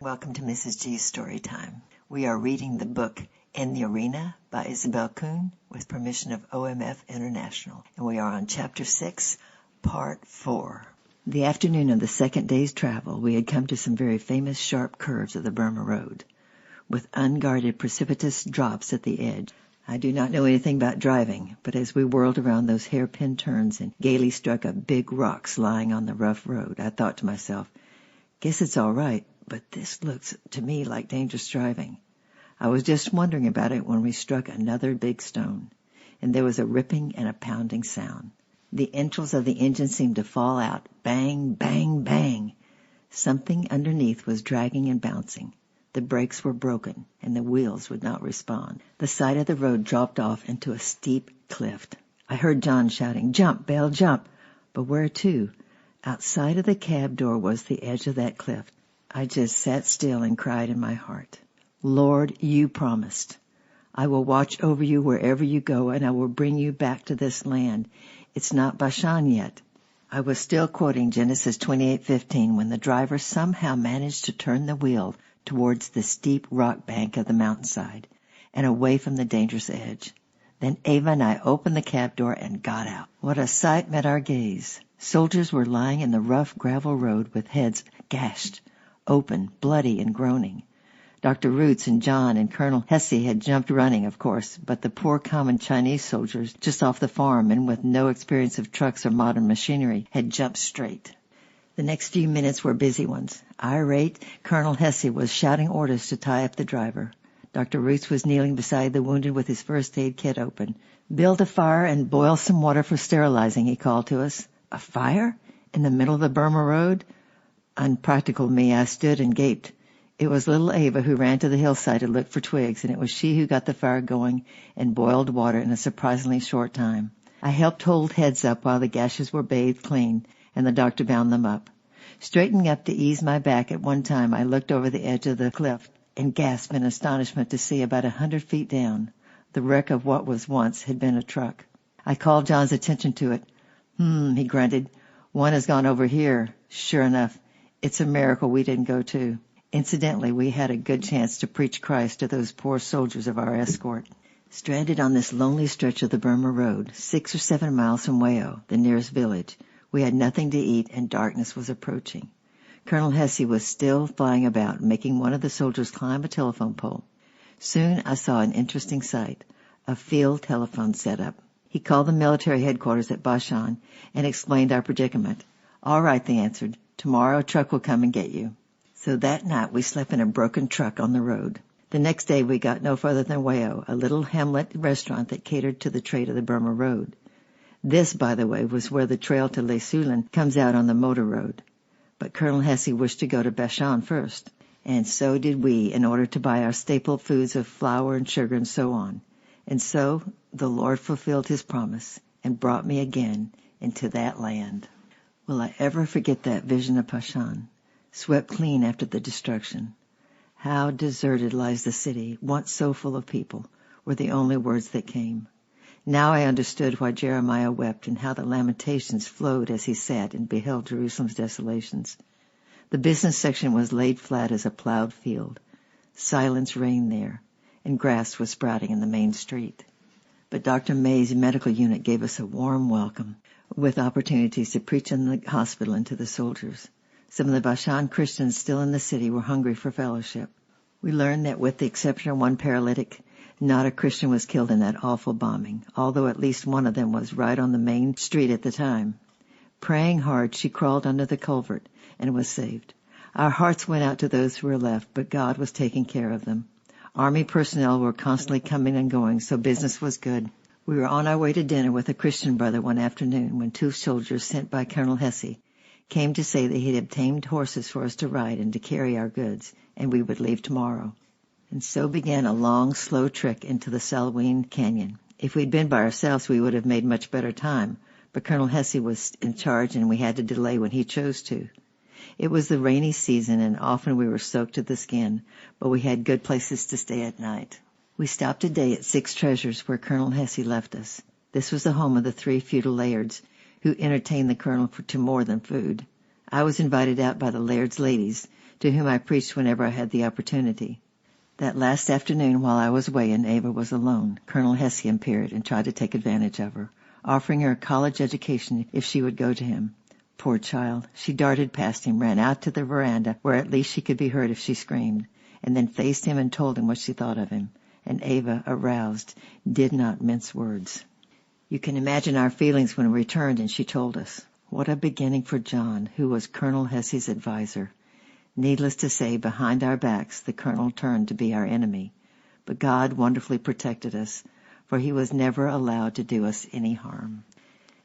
Welcome to Mrs. G's Story Time. We are reading the book In the Arena by Isabel Kuhn with permission of OMF International, and we are on Chapter 6, Part 4. The afternoon of the second day's travel, we had come to some very famous sharp curves of the Burma Road, with unguarded precipitous drops at the edge. I do not know anything about driving, but as we whirled around those hairpin turns and gaily struck up big rocks lying on the rough road, I thought to myself, guess it's all right, but this looks to me like dangerous driving. I was just wondering about it when we struck another big stone, and there was a ripping and a pounding sound. The entrails of the engine seemed to fall out. Bang, bang, bang. Something underneath was dragging and bouncing. The brakes were broken, and the wheels would not respond. The side of the road dropped off into a steep cliff. I heard John shouting, "Jump, Belle, jump!" But where to? Outside of the cab door was the edge of that cliff. I just sat still and cried in my heart. Lord, you promised. I will watch over you wherever you go, and I will bring you back to this land. It's not Bashan yet. I was still quoting Genesis 28:15 when the driver somehow managed to turn the wheel towards the steep rock bank of the mountainside and away from the dangerous edge. Then Ava and I opened the cab door and got out. What a sight met our gaze. Soldiers were lying in the rough gravel road with heads gashed, open, bloody, and groaning. Dr. Roots and John and Colonel Hesse had jumped running, of course, but the poor common Chinese soldiers just off the farm and with no experience of trucks or modern machinery had jumped straight. The next few minutes were busy ones. Irate, Colonel Hesse was shouting orders to tie up the driver. Dr. Roots was kneeling beside the wounded with his first aid kit open. "Build a fire and boil some water for sterilizing," he called to us. A fire? In the middle of the Burma Road? Unpractical me, I stood and gaped. It was little Ava who ran to the hillside to look for twigs, and it was she who got the fire going and boiled water in a surprisingly short time. I helped hold heads up while the gashes were bathed clean, and the doctor bound them up. Straightening up to ease my back at one time, I looked over the edge of the cliff and gasped in astonishment to see about 100 feet down the wreck of what was once had been a truck. I called John's attention to it. He grunted. "One has gone over here." Sure enough, it's a miracle we didn't go too. Incidentally, we had a good chance to preach Christ to those poor soldiers of our escort. Stranded on this lonely stretch of the Burma Road, 6 or 7 miles from Wao, the nearest village, we had nothing to eat and darkness was approaching. Colonel Hesse was still flying about, making one of the soldiers climb a telephone pole. Soon I saw an interesting sight, a field telephone set up. He called the military headquarters at Bashan and explained our predicament. "All right," they answered. "Tomorrow a truck will come and get you." So that night we slept in a broken truck on the road. The next day we got no further than Wao, a little hamlet restaurant that catered to the trade of the Burma Road. This, by the way, was where the trail to Le Sulin comes out on the motor road. But Colonel Hesse wished to go to Bashan first, and so did we in order to buy our staple foods of flour and sugar and so on. And so the Lord fulfilled his promise and brought me again into that land. Will I ever forget that vision of Bashan, swept clean after the destruction? "How deserted lies the city, once so full of people," were the only words that came. Now I understood why Jeremiah wept and how the lamentations flowed as he sat and beheld Jerusalem's desolations. The business section was laid flat as a plowed field. Silence reigned there, and grass was sprouting in the main street. But Dr. May's medical unit gave us a warm welcome, with opportunities to preach in the hospital and to the soldiers. Some of the Bashan Christians still in the city were hungry for fellowship. We learned that with the exception of one paralytic, not a Christian was killed in that awful bombing, although at least one of them was right on the main street at the time. Praying hard, she crawled under the culvert and was saved. Our hearts went out to those who were left, but God was taking care of them. Army personnel were constantly coming and going, so business was good. We were on our way to dinner with a Christian brother one afternoon when 2 soldiers sent by Colonel Hesse came to say that he had obtained horses for us to ride and to carry our goods, and we would leave tomorrow. And so began a long, slow trek into the Salween Canyon. If we'd been by ourselves, we would have made much better time, but Colonel Hesse was in charge and we had to delay when he chose to. It was the rainy season and often we were soaked to the skin, but we had good places to stay at night. We stopped a day at 6 Treasures where Colonel Hesse left us. This was the home of the 3 feudal lairds, who entertained the colonel to more than food. I was invited out by the laird's ladies to whom I preached whenever I had the opportunity. That last afternoon while I was away and Ava was alone, Colonel Hesse appeared and tried to take advantage of her, offering her a college education if she would go to him. Poor child, she darted past him, ran out to the veranda where at least she could be heard if she screamed, and then faced him and told him what she thought of him. And Ava, aroused, did not mince words. You can imagine our feelings when we returned and she told us. What a beginning for John, who was Colonel Hesse's advisor. Needless to say, behind our backs, the colonel turned to be our enemy. But God wonderfully protected us, for he was never allowed to do us any harm.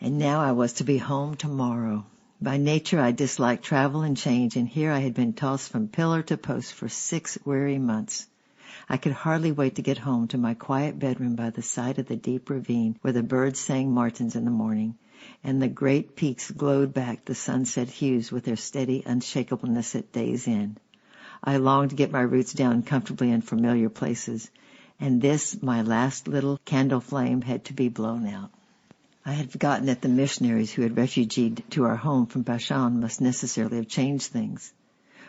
And now I was to be home tomorrow. By nature I disliked travel and change, and here I had been tossed from pillar to post for 6 weary months. I could hardly wait to get home to my quiet bedroom by the side of the deep ravine where the birds sang martins in the morning, and the great peaks glowed back the sunset hues with their steady unshakableness at day's end. I longed to get my roots down comfortably in familiar places, and this, my last little candle flame, had to be blown out. I had forgotten that the missionaries who had refugeed to our home from Bashan must necessarily have changed things.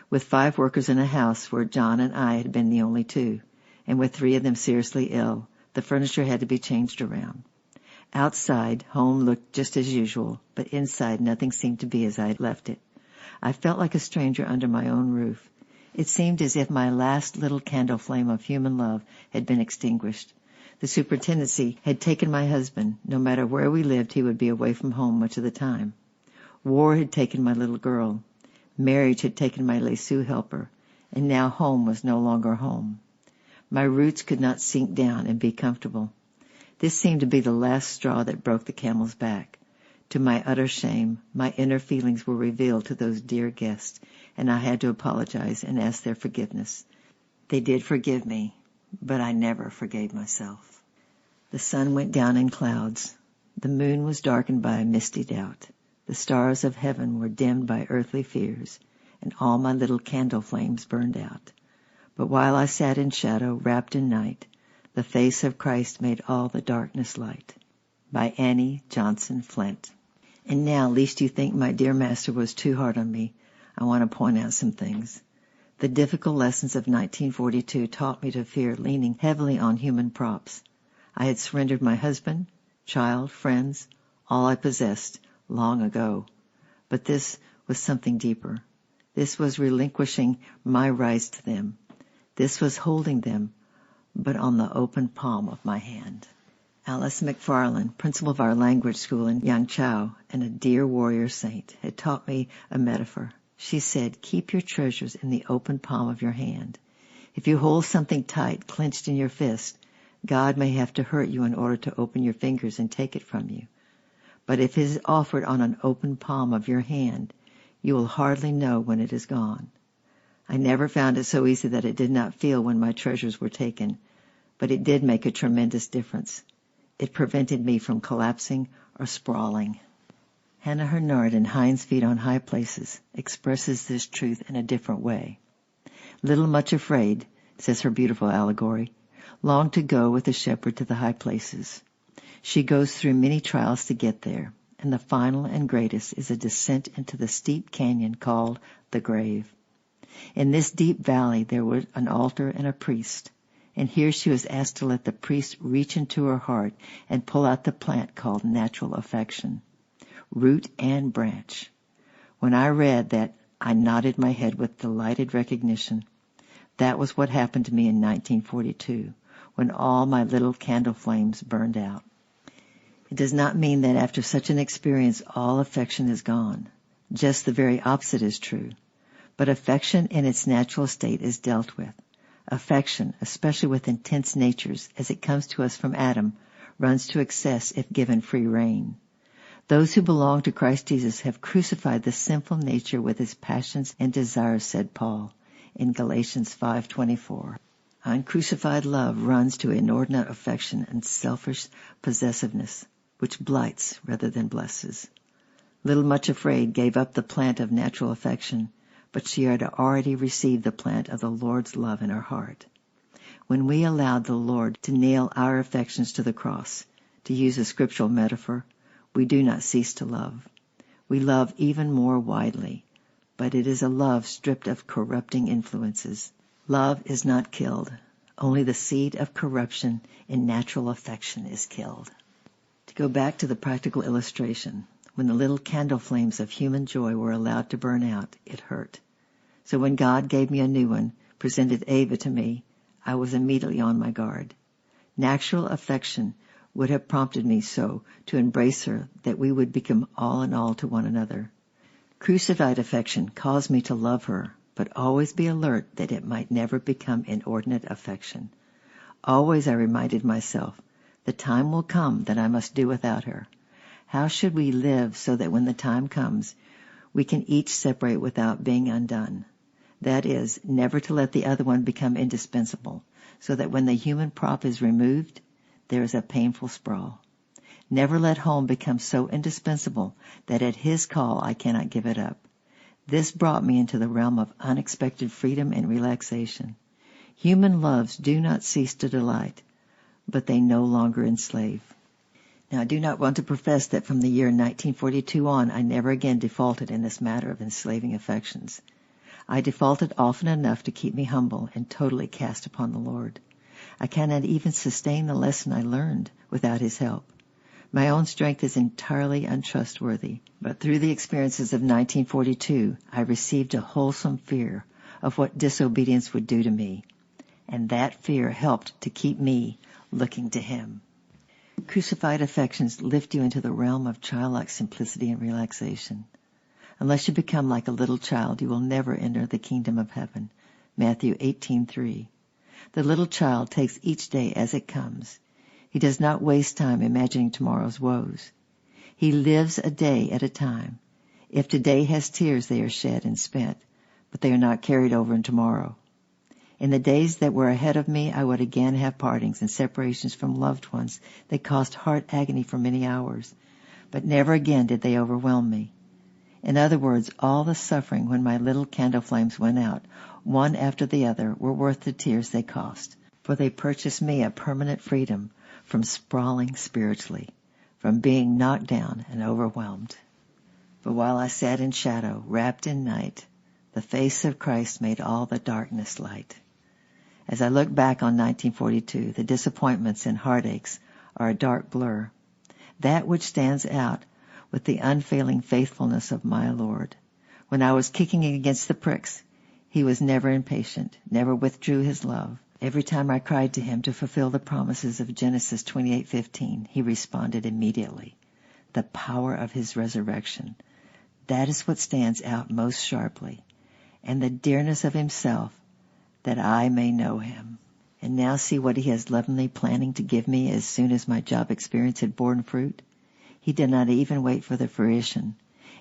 With 5 workers in a house where John and I had been the only 2, and with 3 of them seriously ill, the furniture had to be changed around. Outside, home looked just as usual, but inside nothing seemed to be as I had left it. I felt like a stranger under my own roof. It seemed as if my last little candle flame of human love had been extinguished. The superintendency had taken my husband. No matter where we lived, he would be away from home much of the time. War had taken my little girl. Marriage had taken my laissez helper, and now home was no longer home. My roots could not sink down and be comfortable. This seemed to be the last straw that broke the camel's back. To my utter shame, my inner feelings were revealed to those dear guests, and I had to apologize and ask their forgiveness. They did forgive me, but I never forgave myself. The sun went down in clouds. The moon was darkened by a misty doubt. The stars of heaven were dimmed by earthly fears, and all my little candle flames burned out. But while I sat in shadow, wrapped in night, the face of Christ made all the darkness light. By Annie Johnson Flint. And now, lest you think my dear master was too hard on me, I want to point out some things. The difficult lessons of 1942 taught me to fear leaning heavily on human props. I had surrendered my husband, child, friends, all I possessed, long ago. But this was something deeper. This was relinquishing my rights to them. This was holding them, but on the open palm of my hand. Alice McFarland, principal of our language school in Yangzhou and a dear warrior saint, had taught me a metaphor. She said, keep your treasures in the open palm of your hand. If you hold something tight, clenched in your fist, God may have to hurt you in order to open your fingers and take it from you. But if it is offered on an open palm of your hand, you will hardly know when it is gone. I never found it so easy that it did not feel when my treasures were taken, but it did make a tremendous difference. It prevented me from collapsing or sprawling. Hannah Hurnard in Hind's Feet on High Places expresses this truth in a different way. Little much afraid, says her beautiful allegory, longed to go with the shepherd to the high places. She goes through many trials to get there, and the final and greatest is a descent into the steep canyon called the grave. In this deep valley there was an altar and a priest, and here she was asked to let the priest reach into her heart and pull out the plant called natural affection, root and branch. When I read that, I nodded my head with delighted recognition. That was what happened to me in 1942, when all my little candle flames burned out. It does not mean that after such an experience all affection is gone. Just the very opposite is true. But affection in its natural state is dealt with. Affection, especially with intense natures, as it comes to us from Adam, runs to excess if given free rein. Those who belong to Christ Jesus have crucified the sinful nature with its passions and desires, said Paul in Galatians 5:24. Uncrucified love runs to inordinate affection and selfish possessiveness, which blights rather than blesses. Little Much Afraid gave up the plant of natural affection, but she had already received the plant of the Lord's love in her heart. When we allowed the Lord to nail our affections to the cross, to use a scriptural metaphor, we do not cease to love. We love even more widely. but it is a love stripped of corrupting influences. Love is not killed. Only the seed of corruption in natural affection is killed. To go back to the practical illustration, when the little candle flames of human joy were allowed to burn out, it hurt. So when God gave me a new one, presented Ava to me, I was immediately on my guard. Natural affection would have prompted me so to embrace her that we would become all in all to one another. Crucified affection caused me to love her, but always be alert that it might never become inordinate affection. Always I reminded myself, the time will come that I must do without her. How should we live so that when the time comes, we can each separate without being undone? That is, never to let the other one become indispensable, so that when the human prop is removed, there is a painful sprawl. Never let home become so indispensable that at his call I cannot give it up. This brought me into the realm of unexpected freedom and relaxation. Human loves do not cease to delight, but they no longer enslave. Now, I do not want to profess that from the year 1942 on, I never again defaulted in this matter of enslaving affections. I defaulted often enough to keep me humble and totally cast upon the Lord. I cannot even sustain the lesson I learned without His help. My own strength is entirely untrustworthy, but through the experiences of 1942, I received a wholesome fear of what disobedience would do to me, and that fear helped to keep me looking to Him. Crucified affections lift you into the realm of childlike simplicity and relaxation. Unless you become like a little child, you will never enter the kingdom of heaven. Matthew 18:3. The little child takes each day as it comes. He does not waste time imagining tomorrow's woes. He lives a day at a time. If today has tears, they are shed and spent, but they are not carried over in tomorrow. In the days that were ahead of me, I would again have partings and separations from loved ones that caused heart agony for many hours, but never again did they overwhelm me. In other words, all the suffering when my little candle flames went out, one after the other, were worth the tears they cost, for they purchased me a permanent freedom from sprawling spiritually, from being knocked down and overwhelmed. But while I sat in shadow, wrapped in night, the face of Christ made all the darkness light. As I look back on 1942, the disappointments and heartaches are a dark blur. That which stands out with the unfailing faithfulness of my Lord. When I was kicking against the pricks, He was never impatient, never withdrew His love. Every time I cried to Him to fulfill the promises of Genesis 28:15, He responded immediately. The power of His resurrection. That is what stands out most sharply. And the dearness of Himself, that I may know Him. And now see what He is lovingly planning to give me as soon as my job experience had borne fruit. He did not even wait for the fruition,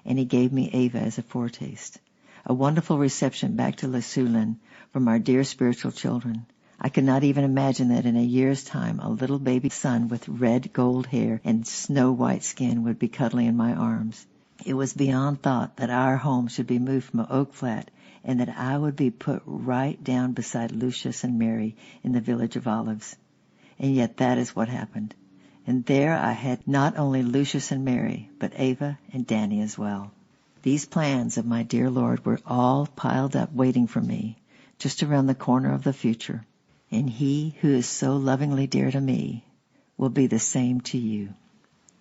and He gave me Ava as a foretaste. A wonderful reception back to Les Soulin from our dear spiritual children. I could not even imagine that in a year's time a little baby son with red gold hair and snow-white skin would be cuddling in my arms. It was beyond thought that our home should be moved from Oak Flat and that I would be put right down beside Lucius and Mary in the village of Olives. And yet that is what happened. And there I had not only Lucius and Mary, but Ava and Danny as well. These plans of my dear Lord were all piled up waiting for me, just around the corner of the future. And He who is so lovingly dear to me will be the same to you.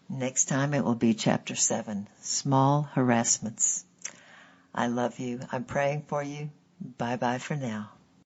Next time it will be Chapter 7, Small Harassments. I love you. I'm praying for you. Bye-bye for now.